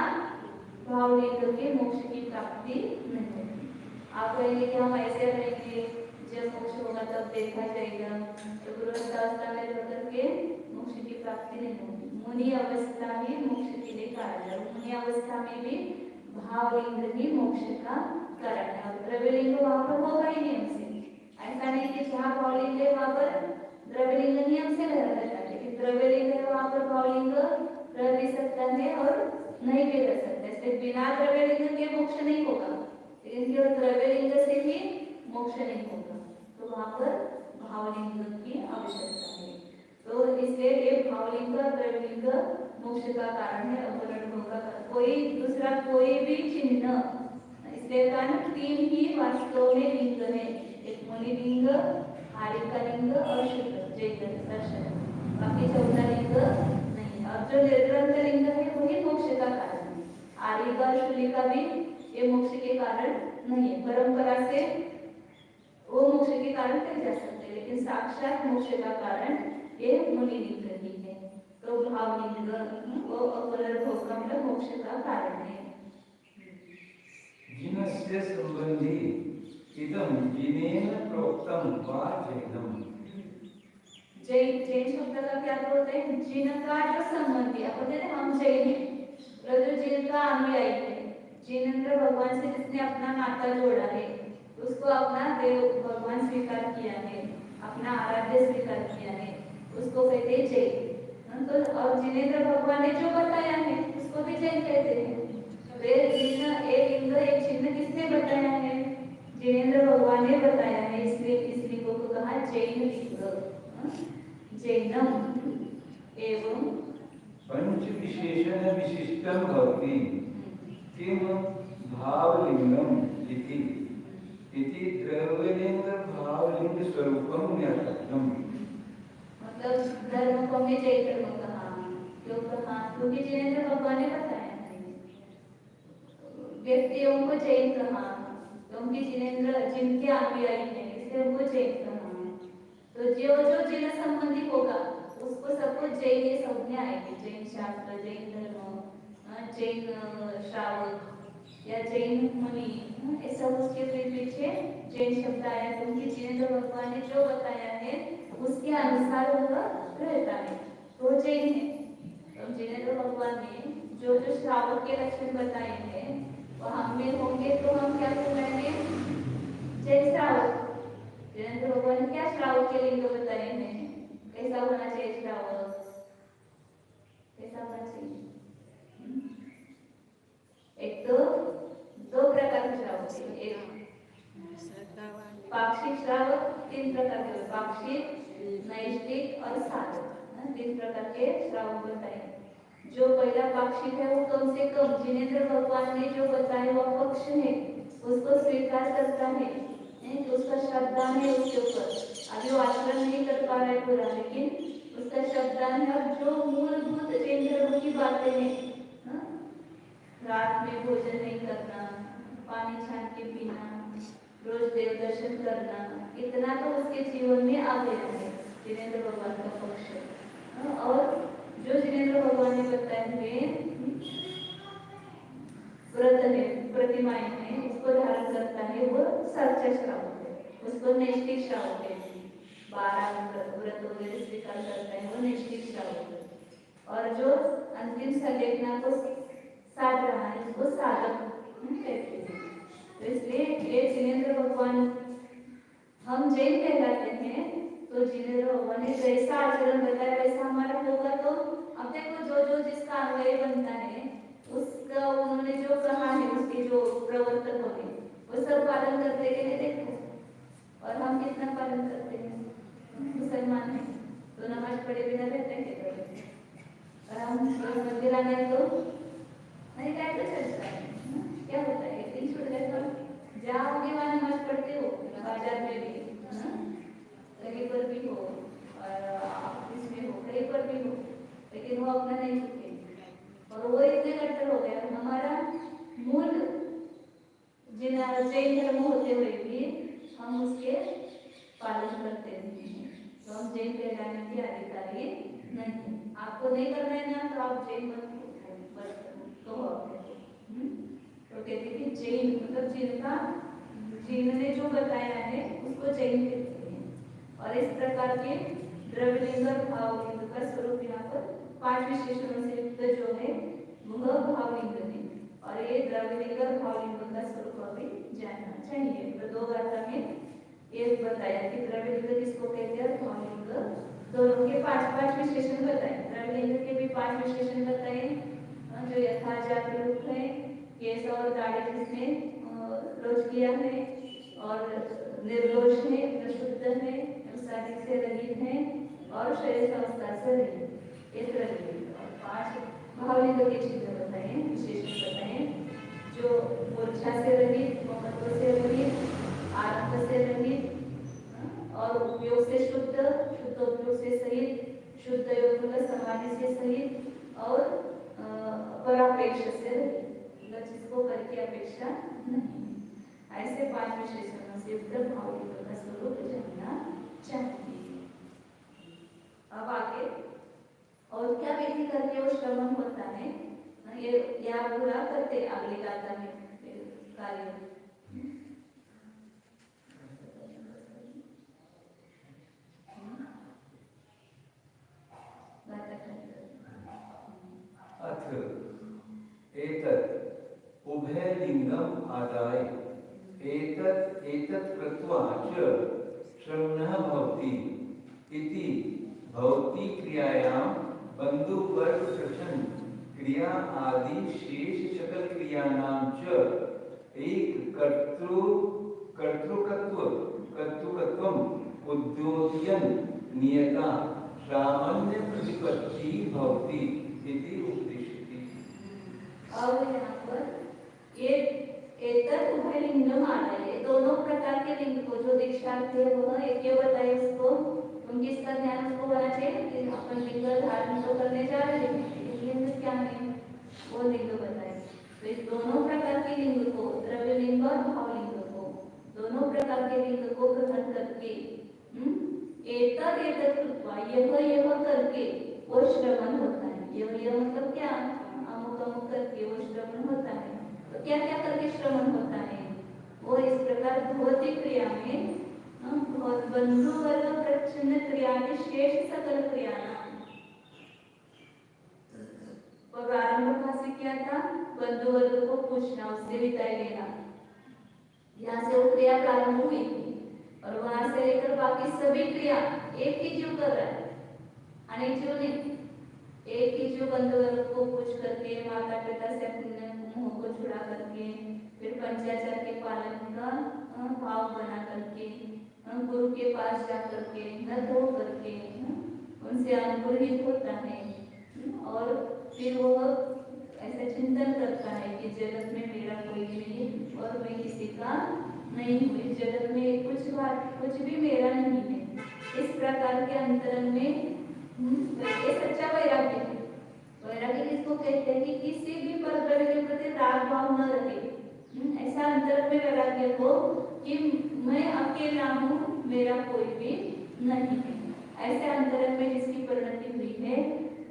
भावलिंग के मोक्ष की प्राप्ति नहीं होती। आप कहेंगे कि हम ऐसे रहेंगे, जब मोक्ष होगा तब देखा जाएगा, तो गृहस्थ में रहकर के मोक्ष की प्राप्ति नहीं होगी। मुनि अवस्था में मोक्ष के लिए कारण है, मुनि अवस्था में भी भावलिंग ही मोक्ष का कारण है। और द्रव्यलिंग वहां पर होगा ही नियम से, ऐसा नहीं कि जहाँ भावलिंग है वहां पर द्रव्यलिंग नियम से रह रहता है, लेकिन द्रव्यलिंग है वहां पर भावलिंग रह भी सकता है और नहीं भी रह सकता है। इसलिए बिना द्रव्यलिंग के मोक्ष नहीं होगा, लेकिन केवल द्रव्यलिंग से ही मोक्ष नहीं होगा, तो वहां पर भावलिंग की आवश्यकता है। तो इसलिए ये भावलिंग द्रव्यलिंग मोक्ष का कारण है, अपवर्णभव का। कोई दूसरा कोई भी चिन्ह, इसलिए कारण तीन ही वास्तव में लिंग है, एक मुनिलिंग, आर्यिका लिंग और शुद्ध जैन दर्शन, बाकी चौथा लिंग नहीं। और जो निर्ग्रंथ लिंग है वही मोक्ष का कारण है। आर्यिका और शुलिका भी ये मोक्ष के कारण नहीं है, परंपरा से वो मोक्ष के कारण कहे जा सकते हैं, लेकिन साक्षात मोक्ष का कारण ये मुनिलिंग ही है। तो भावलिंग वो अपवर्णभव का मतलब मोक्ष का कारण है। जिनस्य संबंधी इदं जिनेन प्रोक्तम वा जैनम। जैन शब्द का क्या अर्थ होता है? जिन का जो संबंधी, आप बोलते हैं हम जैन हैं, जो जिन का अनुयायी है, जिनेंद्र भगवान से जिसने अपना नाता जोड़ा है, उसको अपना देव भगवान स्वीकार किया है, अपना आराध्य स्वीकार किया है, उसको कहते हैं जैन। तो और जिनेंद्र भगवान ने जो बताया है उसको भी जैन कहते हैं। वे जिन एक लिंग एक चिन्ह किसने बताया है? जिनेंद्र भगवान ने बताया है, इसलिए इस लिंग को कहा जैन लिंग। जैनम एवं पंच विशेषण विशिष्टम भवति किम भावलिंगम इति द्रव्यलिंग भावलिंग स्वरूपम ज्ञातव्यम। मतलब धर्म को में जय धर्म कहा, क्यों कहा? क्योंकि जिनेंद्र भगवान ने बताया है। व्यक्तियों को जैन कहा क्योंकि जिनेंद्र जिनके अनुयायी हैं, इसलिए उनको जैन कहा। तो जो जिन संबंधी होगा उसको सबको जैन ये संज्ञा आएगी, जैन शास्त्र, जैन धर्म, जैन श्रावक या जैन मुनि, ऐसा उसके पीछे जैन शब्द आया क्योंकि जिनेंद्र भगवान ने जो बताया है उसके अनुसार वह रहता है तो जैन है। तो जिनेंद्र भगवान ने जो श्रावक के लक्षण बताए हैं वह हम में होंगे तो हम क्या कहलाएंगे? जैन श्रावक। जिनेंद्र भगवान ने क्या श्रावक के लिंग बताए हैं? कैसा होना चाहिए श्रावक? कैसा होना चाहिए? एक तो दो प्रकार के श्रावक है, एक पाक्षिक श्रावक, तीन प्रकार के पाक्षिक, नैष्ठिक और साधक, तीन प्रकार के श्रावक बताए। जो पहला पाक्षिक है वो कम से कम जिनेंद्र भगवान ने जो बताया वो पक्ष है उसको स्वीकार करता है, तो उसका श्रद्धान है उसके ऊपर। अभी वो आचरण नहीं कर पा रहा है पूरा, लेकिन उसका श्रद्धान है। और जो मूलभूत जैन धर्म की बातें हैं, रात में भोजन नहीं करना, पानी छान के पीना, रोज देव दर्शन करना, इतना तो उसके जीवन में आ गया है जिनेंद्र भगवान का पक्ष। और जो जिनेंद्र भगवान ने बताए हुए व्रत है, प्रतिमाएं हैं, उसको धारण करता है वो सच्चा श्रावक है, उसको नैष्ठिक श्रावक है। 12 व्रत वगैरह स्वीकार करता है वो नैष्ठिक श्रावक है। और जो अंतिम संलेखना को साध रहा है उसको साधक कहते हैं। तो इसलिए ये जिनेंद्र भगवान हम जैन कहलाते हैं, तो जिनेंद्र भगवान ने जैसा आचरण बताया वैसा हमारा होगा। तो अब देखो जो जिसका अनुयायी बनता है उसका उन्होंने जो कहा है उसके जो प्रवर्तन होंगे वो सब पालन करते कि नहीं? देखो और हम कितना पालन करते हैं? मुसलमान है तो नमाज पढ़े बिना रहते हैं, और हम मंदिर आने तो नहीं गए तो चलता है। क्या होता है? एक दिन छूट गए तो जाओगे वहाँ नमाज पढ़ते हो, बाजार में भी, कहीं पर भी हो, ऑफिस में हो, कहीं पर भी हो, लेकिन वो अपना नहीं छूटे और वो इतने कट्टर हो गए। हमारा मूल जैन धर्म होते हुए भी हम उसके पालन करते हैं, तो हम जैन कहलाने के अधिकारी नहीं। आपको नहीं करना है ना तो आप जैन तो कहते कि जैन मतलब जिनका जिन्होंने जो बताया है उसको जैन कहते हैं। और इस प्रकार के द्रव्यलिंग और भावलिंग का स्वरूप यहाँ पर 5 विशेषणों से युक्त जो है वह भावलिंग है। और ये द्रव्यलिंग और भावलिंग का स्वरूप अभी जानना चाहिए। तो 2 गाथा में ये बताया कि द्रव्यलिंग किसको कहते हैं और भावलिंग दोनों के 5 विशेषण बताए। द्रव्यलिंग के भी 5 विशेषण बताए, जो यथा जागरूक है, केस और दाढ़ी जिसने रोज किया है, और निर्दोष है, प्रशुद्ध है, शादी से रहित है और शरीर संस्कार से रहित। इस तरह 5 भावलिंग के चिन्ह बताए, विशेषण बताए, जो मूर्छा से रहित, ममत्व से रहित, आत्म से रहित और उपयोग से शुद्ध, शुद्धोपयोग से सहित, शुद्ध योग समाधि से सहित और परापेक्ष से रहित, जिसको करके अपेक्षा नहीं। ऐसे 5 विशेषणों से युक्त भावलिंग का स्वरूप जानना चाहिए। अब आगे और क्या विधि करके वो श्रवण होता है, ये या पूरा करते अगली गाथा में कार्य। अथ एतत् उभयलिंगम आदाय एतत् कृत्वा च श्रवणः भवति इति भवति क्रियायां बंधुवर्ग प्रश्न क्रिया आदि शेष सकल क्रियाणां च एक कर्तृकत्वम् उद्योतयन् नियता सामान्य प्रतिपत्ति भवति इति उपदिश्यते। और यहाँ पर ये एतत् उभयलिंगम आदाय, दोनों प्रकार के लिंग को जो दीक्षार्थी है वह एक बताए उसको, उनकी इसका ध्यान उसको होना चाहिए कि अपन लिंग धारण तो करने जा रहे हैं, लिंग क्या है वो लिंग बताए। तो इस दोनों प्रकार के लिंग को, द्रव्यलिंग और भावलिंग को, दोनों प्रकार के लिंग को ग्रहण करके एतद एतद कृत्वा, यह करके वो श्रवण होता है। यह मतलब क्या, अमुक अमुक करके वो श्रवण होता है। तो क्या क्या करके श्रवण होता है, वो इस प्रकार भौतिक क्रिया में बंधु वर्ग प्रच्छन्न क्रिया में शेष सकल क्रिया। और प्रारंभ कहाँ से किया था, बंधु वर्ग को पूछना, उससे विदाई लेना, यहाँ से वो क्रिया प्रारंभ हुई थी। और वहां से लेकर बाकी सभी क्रिया एक ही जीव कर रहा है, अनेक जीव नहीं। एक ही जीव बंधु वर्ग को पूछ करके, माता पिता से अपने मुंह को छुड़ा करके, फिर पंचाचार के पालन का भाव बना करके, गुरु के पास जा करके, न धो करके उनसे अनुग्रहित होता है। और फिर वो ऐसा चिंतन करता है कि जगत में मेरा कोई नहीं और मैं किसी का नहीं हूँ, इस जगत में कुछ भी मेरा नहीं है। इस प्रकार के अंतरंग में ये सच्चा वैराग्य है। वैराग्य किसको कहते हैं कि किसी भी परद्रव्य के प्रति राग भाव न रहे। ऐसा अंतरंग में वैराग्य हो कि मैं अकेला हूँ, मेरा कोई भी नहीं है। ऐसे अंतरंग में जिसकी परिणति हुई है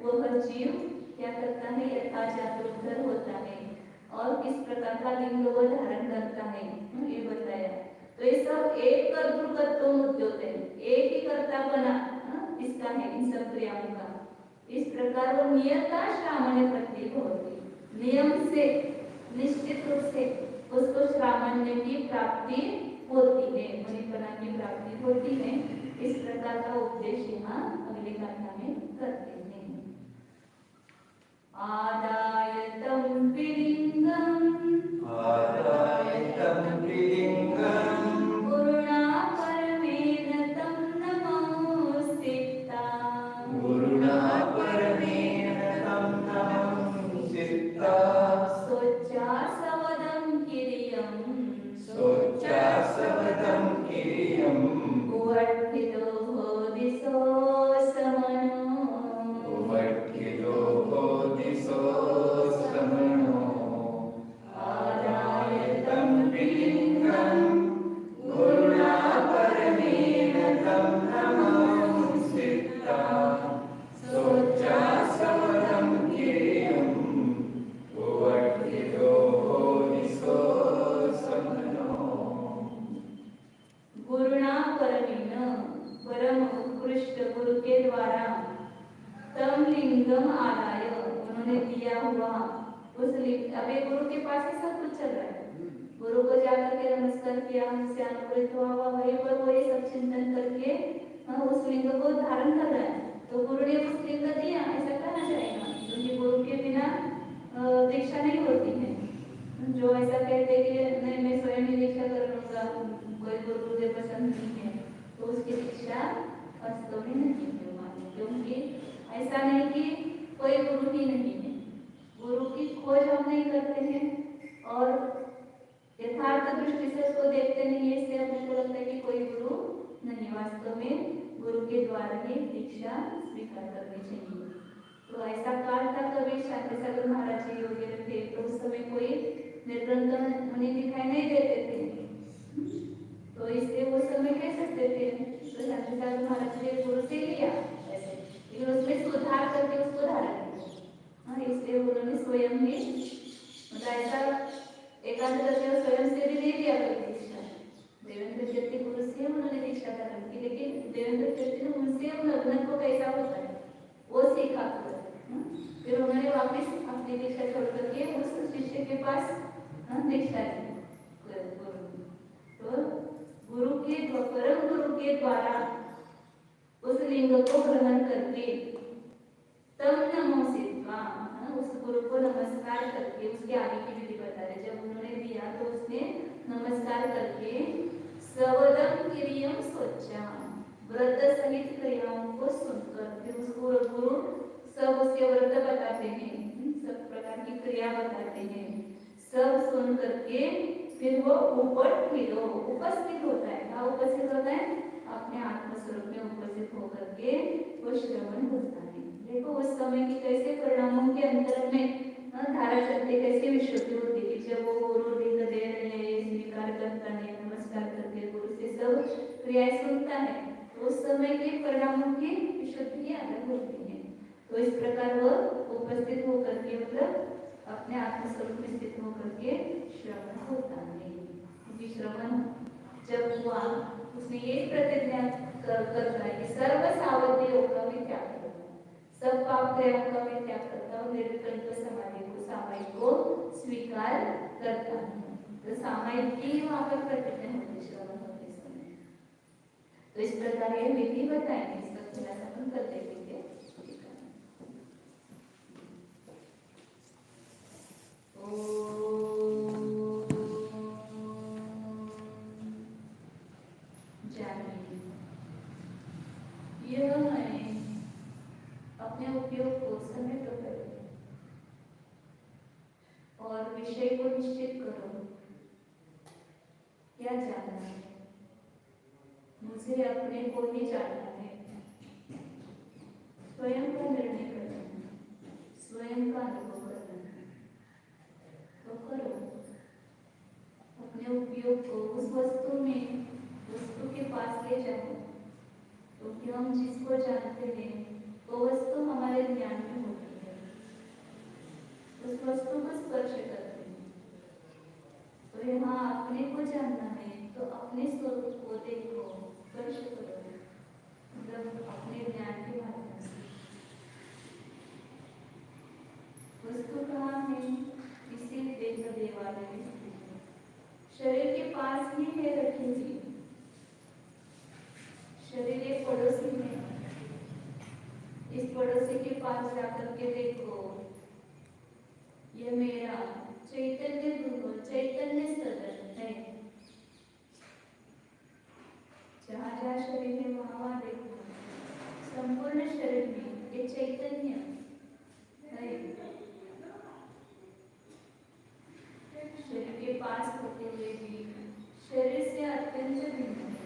वो हर जीव क्या करता है, यथा जागरूक होता है और किस प्रकार का लिंग वो धारण करता है, ये बताया। तो ये सब एक कर्तृत्व मुद्दे होते हैं, एक ही कर्ता बना इसका है इन सब क्रियाओं का। इस प्रकार वो नियता श्रामण्य प्रतीक होती, नियम से निश्चित रूप से उसको श्रामण्य की प्राप्ति होती है, मणिपना की प्राप्ति होती है। इस प्रकार का उपदेश यहाँ अगले गाथा में करते हैं। आदाय तं पिलिंगं गुरुणा परमेन तं नमोऽस्तिता सोच्चासवदं किरियं उवर्तितो दिशो समनो आदाय तं पिलिंगं गुरुणा परमेन तं नमोऽस्तिता सोच्चासवदं किरियं उवर्तितो दिशो समनो। गुरुणा परमेन, परम उत्कृष्ट गुरु के द्वारा, तम लिंगम आदाय, उन्होंने दिया हुआ उस लिंग। अबे गुरु के पास ही सब कुछ चल रहा है, गुरु को जाकर के नमस्कार किया, हमसे अनुग्रहित हुआ, वहीं पर वो ये सब चिंतन करके उस लिंग को धारण कर रहा है। तो गुरु ने उस लिंग दिया, ऐसा कहना चाहेगा, क्योंकि गुरु के बिना दीक्षा नहीं होती है। जो ऐसा कहते कि नहीं मैं स्वयं ही दीक्षा कर लूंगा, कोई गुरु मुझे पसंद नहीं है, तो उसकी दीक्षा वास्तव में नहीं है। क्योंकि ऐसा नहीं कि कोई गुरु ही नहीं है, गुरु की खोज हम नहीं करते हैं और यथार्थ दृष्टि से उसको देखते नहीं है, इसलिए हमको लगता है कि कोई गुरु नहीं। वास्तव में गुरु के द्वारा ही दीक्षा स्वीकार करनी चाहिए। तो ऐसा काल था, कभी शांति सागर महाराज जी वगैरह थे, तो उस समय कोई निर्ग्रंथ मुनि दिखाई नहीं देते थे, तो इसलिए वो समय कह सकते थे तो शांति सागर महाराज जी गुरु से लिया ऐसे, लेकिन उसमें सुधार करके उसको धारण किया। इसलिए उन्होंने स्वयं ही मतलब ऐसा एकांत स्वयं से भी नहीं लिया कोई दीक्षा। देवेंद्र कीर्ति गुरु से उन्होंने दीक्षा धारण की, लेकिन देवेंद्र कीर्ति ने उनसे लग्न को कैसा होता है वो सीखा। फिर उन्होंने वापस अपनी दीक्षा छोड़ करके उस शिष्य के पास दीक्षा ली। तो गुरु के परम गुरु के द्वारा उस लिंग को ग्रहण करके तब नमोऽस्तित्वा, उस गुरु को नमस्कार करके उसके आगे की विधि बता रहे। जब उन्होंने दिया तो उसने नमस्कार करके सवदं किरियं सोचा, व्रत सहित क्रियाओं को सुनकर, फिर उसको गुरु सब उसके व्रत बताते हैं, सब प्रकार की क्रिया बताते हैं, सब सुन करके फिर वो उपस्थित होता है। क्या उपस्थित होता है? अपने आत्मस्वरूप में उपस्थित होकर के वो श्रवण होता है। देखो उस समय की कैसे परिणामों के अंतर में धारा चलती, कैसे विशुद्धि होती है जब वो गुरु लिंग दे रहे हैं, स्वीकार करता है, नमस्कार करके गुरु से सब क्रियाएं सुनता है, तो उस समय के परिणामों की विशुद्धि अलग होती है। तो इस प्रकार वह उपस्थित होकर के मतलब अपने आत्मस्वरूप में स्थित होकर के श्रवण होता है। क्योंकि श्रवण जब हुआ उसने ये प्रतिज्ञा करता है कि सर्व सावधियों का मैं त्याग करता हूँ, सब पाप क्रियाओं का मैं त्याग करता हूँ, निर्विकल्प समाधि को सामायिक को स्वीकार करता हूँ। तो सामायिक की वहाँ पर प्रतिज्ञा होती श्रवण होते समय। तो इस प्रकार ये विधि बताएंगे, इसका खुलासा हम कर देंगे। अपने उपयोग को समेट करो और विषय को निश्चित करो। क्या जानना है? मुझे अपने को ही जानना है, स्वयं का निर्णय करना है, स्वयं का अनुभव करना है। तो करो अपने उपयोग को उस वस्तु में, वस्तु के पास ले जाओ। क्योंकि हम जिसको जानते हैं वो वस्तु हमारे ज्ञान में होती है, उस वस्तु को स्पर्श करते हैं। तो यहाँ अपने को जानना है तो अपने स्वरूप को देखो, स्पर्श करो, मतलब अपने ज्ञान के माध्यम से। वस्तु कहाँ है? इसी देह देवालय में स्थित है, शरीर के पास ही है रखी हुई। शरीर एक पड़ोसी है, इस पड़ोसी के पास जाकर के देखो, ये मेरा चैतन्य गुरु, चैतन्य सदन है। जहाँ जहाँ शरीर है वहाँ देखो, संपूर्ण शरीर में ये चैतन्य है। शरीर के पास होते हुए भी शरीर से अत्यंत भिन्न है।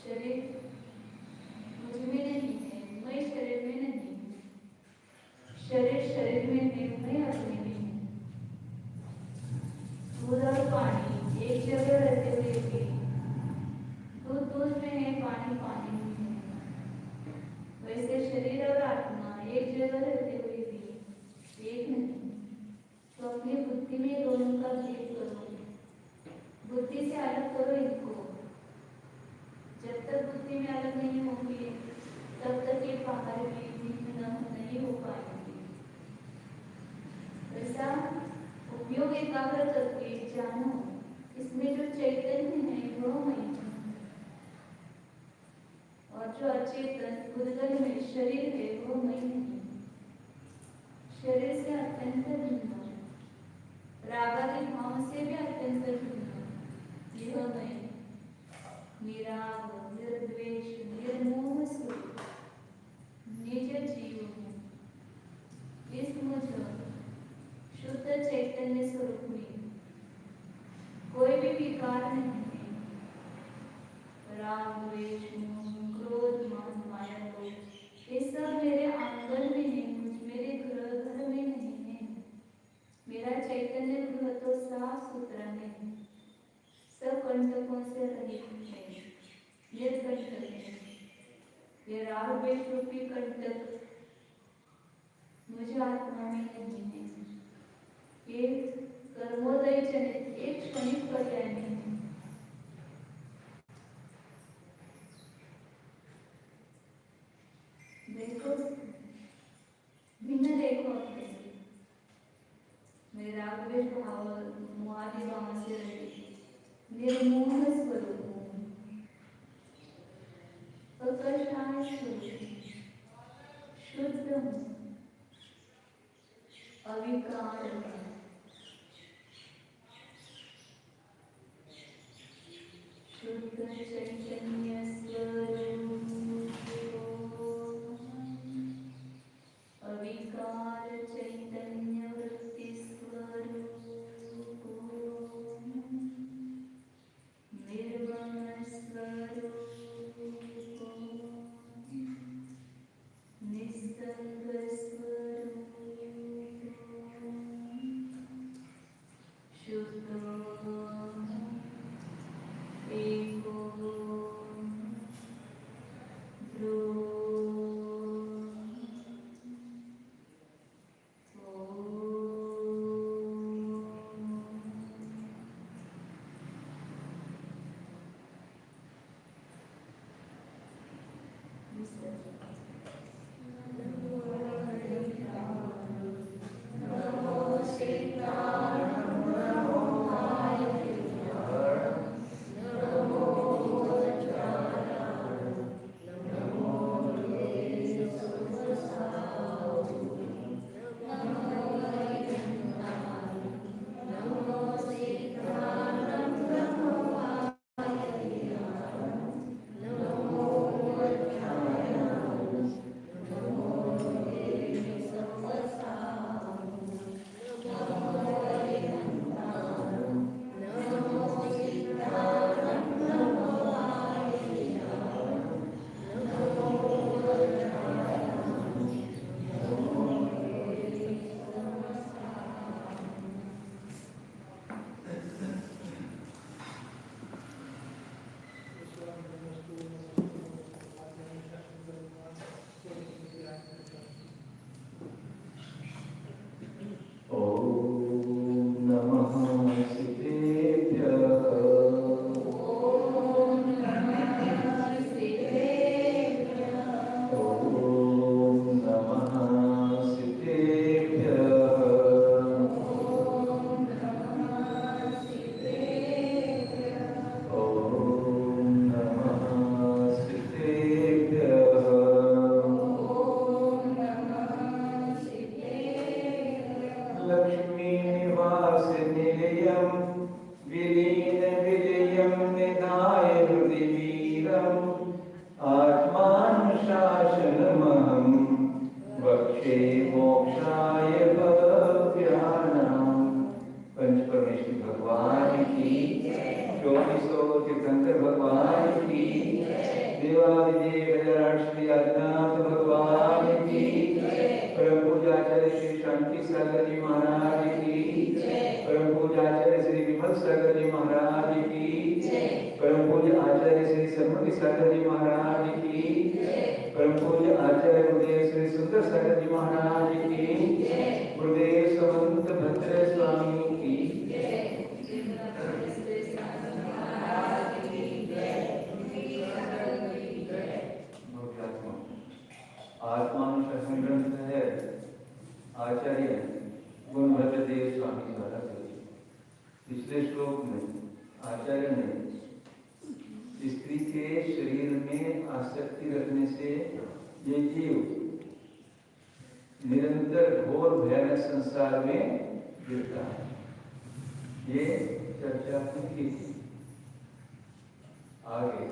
शरीर मुझ में नहीं है, मैं शरीर में नहीं हूँ। शरीर शरीर में है, मैं अपने में हूँ। दूध और पानी एक जगह रहते हुए भी दूध दूध में है, पानी पानी में है। वैसे शरीर और आत्मा एक जगह रहते हुए भी एक नहीं। तो अपनी बुद्धि में दोनों का भेद करो, बुद्धि से अलग करो इनको। जब तक बुद्धि में अलग नहीं होंगे तब तक ये बाहर भी भिन्न नहीं हो पाएंगे। ऐसा उपयोग एकाग्र करके जानो, इसमें जो चैतन्य है वो मैं हूँ, और जो अचेतन भूतल में शरीर है वो मैं नहीं। शरीर से अत्यंत भिन्न, रागादि भाव से भी अत्यंत भिन्न यह मैं निराग, निर्द्वेष, निर्मोह स्वरूप निज जीव हूँ। इस मुझ शुद्ध चैतन्य स्वरूप में कोई भी विकार नहीं है। राग, द्वेष, मोह, क्रोध, मान, माया, लोभ ये सब मेरे आंगन में है, मेरे घर में नहीं है। मेरा चैतन्य गृह तो साफ सुथरा है, सब कंटकों से रहित है, निर्कंटक है। ये राग द्वेष रूपी कंटक मुझे आत्मा में नहीं है। ये कर्मोदय जनित एक क्षणिक पर्याय नहीं है। देखो भिन्न देखो अपने से, मैं राग द्वेष भाव मोहादि भाव से रहित निर्मोह स्वरूप हूँ, प्रकाशाय स्वरूप शुद्ध हूँ, अविकार हूँ। शुद्ध चैतन्य स्वरूप अविकार चैतन्य वृत्ति स्वरूप निर्वाण स्वरूप निस्संग स्वरूप शुद्ध ते मोक्षाय भव्यानां। पंच परमेश्वर भगवान की, 2400 तीर्थंकर भगवान की, देवादिदेव गजराज श्री आदिनाथ भगवान की, परम पूज्याचार्य श्री शांति सागर जी महाराज की, परम पूज्याचार्य श्री विमल सागर जी महाराज की, परम पूज्य आचार्य श्री सर्वज्ञ सागर जी महाराज की, परम पूज्य आचार्य गुरुदेव श्री सुंदर सागर जी महाराज की, गुरुदेव समंत भद्र स्वामी की, आत्मानुशासन ग्रंथ है आचार्य गुणभद्र देव स्वामी द्वारा रचित। पिछले श्लोक में आचार्य ने स्त्री के शरीर में आसक्ति रखने से ये जीव निरंतर घोर भयानक संसार में गिरता है, ये चर्चा की थी। आगे